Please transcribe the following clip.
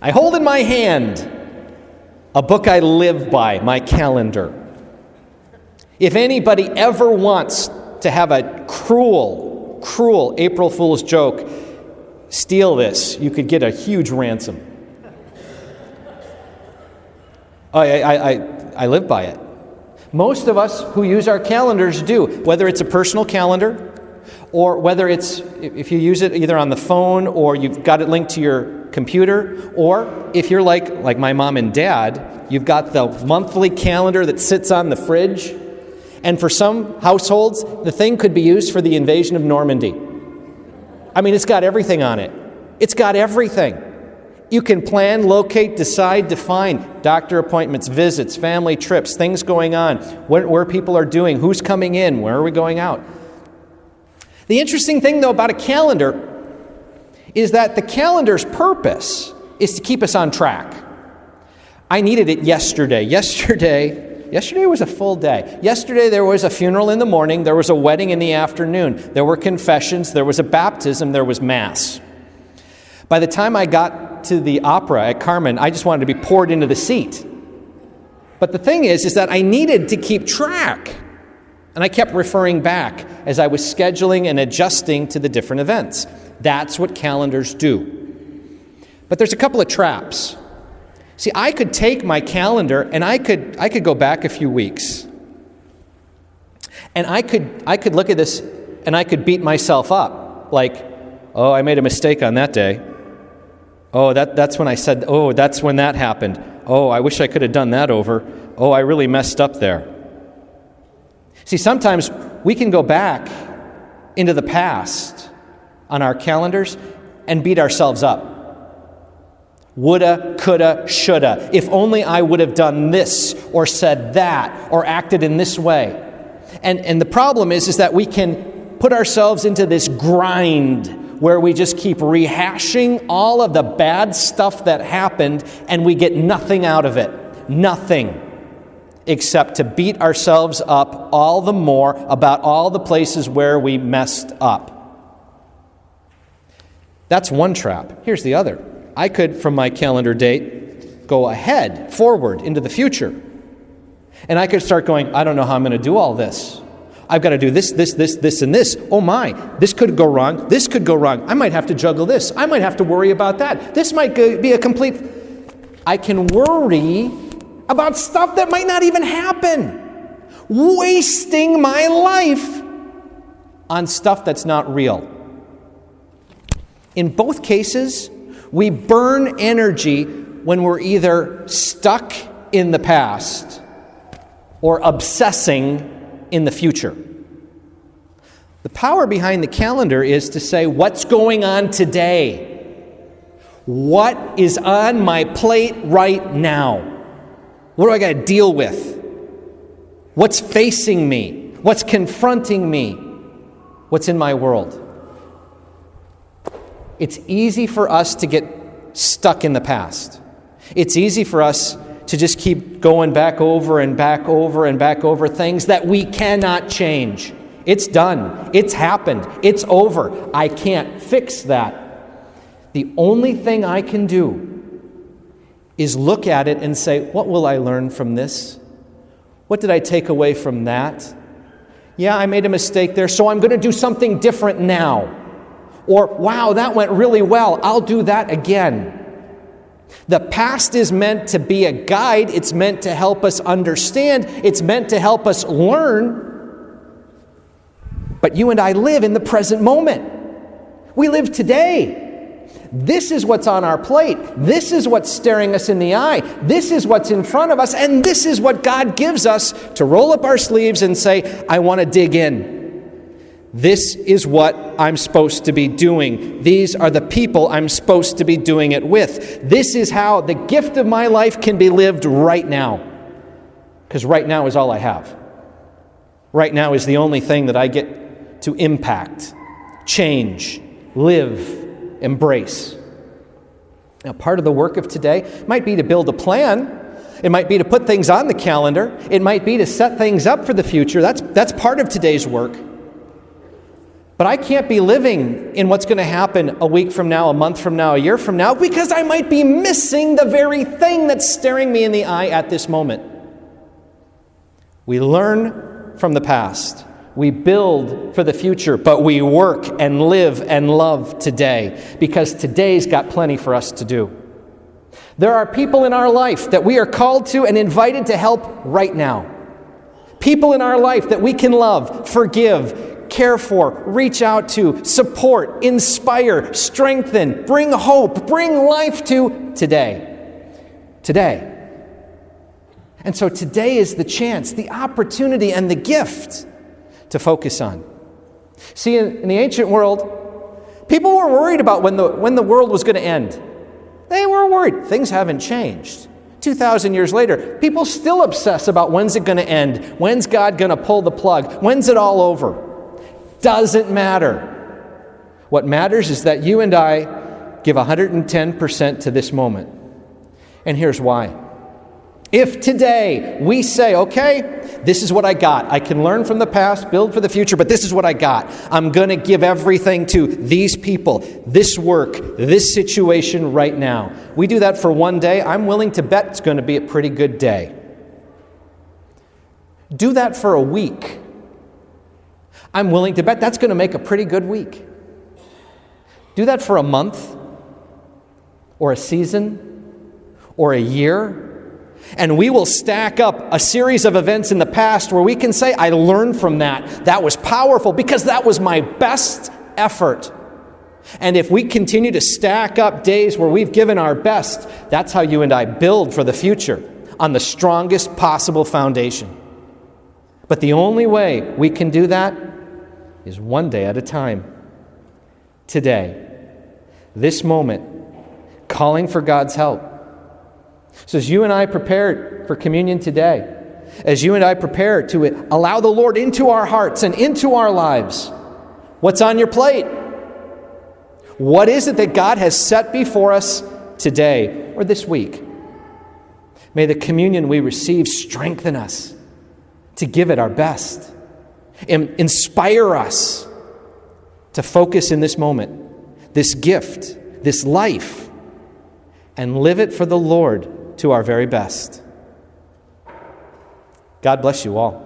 I hold in my hand a book I live by, my calendar. If anybody ever wants to have a cruel April Fool's joke, steal this. You could get a huge ransom. I live by it. Most of us who use our calendars do, whether it's a personal calendar or whether it's, if you use it either on the phone or you've got it linked to your computer, or if you're like my mom and dad, you've got the monthly calendar that sits on the fridge. And for some households, the thing could be used for the invasion of Normandy. I mean, it's got everything on it. It's got everything. You can plan, locate, decide, define doctor appointments, visits, family trips, things going on, where people are doing, who's coming in, where are we going out. The interesting thing, though, about a calendar is that the calendar's purpose is to keep us on track. I needed it yesterday. Yesterday was a full day. Yesterday there was a funeral in the morning, there was a wedding in the afternoon, there were confessions, there was a baptism, there was Mass. By the time I got to the opera at Carmen, I just wanted to be poured into the seat. But the thing is that I needed to keep track. And I kept referring back as I was scheduling and adjusting to the different events. That's what calendars do. But there's a couple of traps. See, I could take my calendar and I could go back a few weeks. And I could look at this and I could beat myself up. Like, oh, I made a mistake on that day. Oh, that's when I said, oh, that's when that happened. Oh, I wish I could have done that over. Oh, I really messed up there. See, sometimes we can go back into the past on our calendars and beat ourselves up. Woulda, coulda, shoulda. If only I would have done this or said that or acted in this way. And the problem is that we can put ourselves into this grind where we just keep rehashing all of the bad stuff that happened and we get nothing out of it. Nothing. Except to beat ourselves up all the more about all the places where we messed up. That's one trap. Here's the other. I could, from my calendar date, go ahead, forward, into the future. And I could start going, I don't know how I'm going to do all this. I've got to do this, and this. Oh my, this could go wrong. This could go wrong. I might have to juggle this. I might have to worry about that. This might be a complete... I can worry about stuff that might not even happen, wasting my life on stuff that's not real. In both cases, we burn energy when we're either stuck in the past or obsessing in the future. The power behind the calendar is to say, what's going on today? What is on my plate right now? What do I got to deal with? What's facing me? What's confronting me? What's in my world? It's easy for us to get stuck in the past. It's easy for us to just keep going back over and back over and back over things that we cannot change. It's done. It's happened. It's over. I can't fix that. The only thing I can do is look at it and say, what will I learn from this? What did I take away from that? Yeah, I made a mistake there, so I'm going to do something different now. Or, wow, that went really well. I'll do that again. The past is meant to be a guide. It's meant to help us understand. It's meant to help us learn. But you and I live in the present moment. We live today. This is what's on our plate. This is what's staring us in the eye. This is what's in front of us. And this is what God gives us to roll up our sleeves and say, I want to dig in. This is what I'm supposed to be doing. These are the people I'm supposed to be doing it with. This is how the gift of my life can be lived right now. Because right now is all I have. Right now is the only thing that I get to impact, change, live, embrace. Now, part of the work of today might be to build a plan. It might be to put things on the calendar. It might be to set things up for the future. That's part of today's work. But I can't be living in what's going to happen a week from now, a month from now, a year from now, because I might be missing the very thing that's staring me in the eye at this moment. We learn from the past. We build for the future, but we work and live and love today, because today's got plenty for us to do. There are people in our life that we are called to and invited to help right now. People in our life that we can love, forgive, care for, reach out to, support, inspire, strengthen, bring hope, bring life to today. Today. And so today is the chance, the opportunity, and the gift to focus on. See, in the ancient world, people were worried about when the world was going to end. They were worried. Things haven't changed. 2,000 years later, people still obsess about when's it going to end? When's God going to pull the plug? When's it all over? Doesn't matter. What matters is that you and I give 110% to this moment. And here's why. If today we say, okay, this is what I got. I can learn from the past, build for the future, but this is what I got. I'm going to give everything to these people, this work, this situation right now. We do that for one day. I'm willing to bet it's going to be a pretty good day. Do that for a week. I'm willing to bet that's going to make a pretty good week. Do that for a month, or a season, or a year. And we will stack up a series of events in the past where we can say, I learned from that. That was powerful because that was my best effort. And if we continue to stack up days where we've given our best, that's how you and I build for the future on the strongest possible foundation. But the only way we can do that is one day at a time. Today, this moment, calling for God's help. So as you and I prepare for communion today, as you and I prepare to allow the Lord into our hearts and into our lives, what's on your plate? What is it that God has set before us today or this week? May the communion we receive strengthen us to give it our best, inspire us to focus in this moment, this gift, this life, and live it for the Lord to our very best. God bless you all.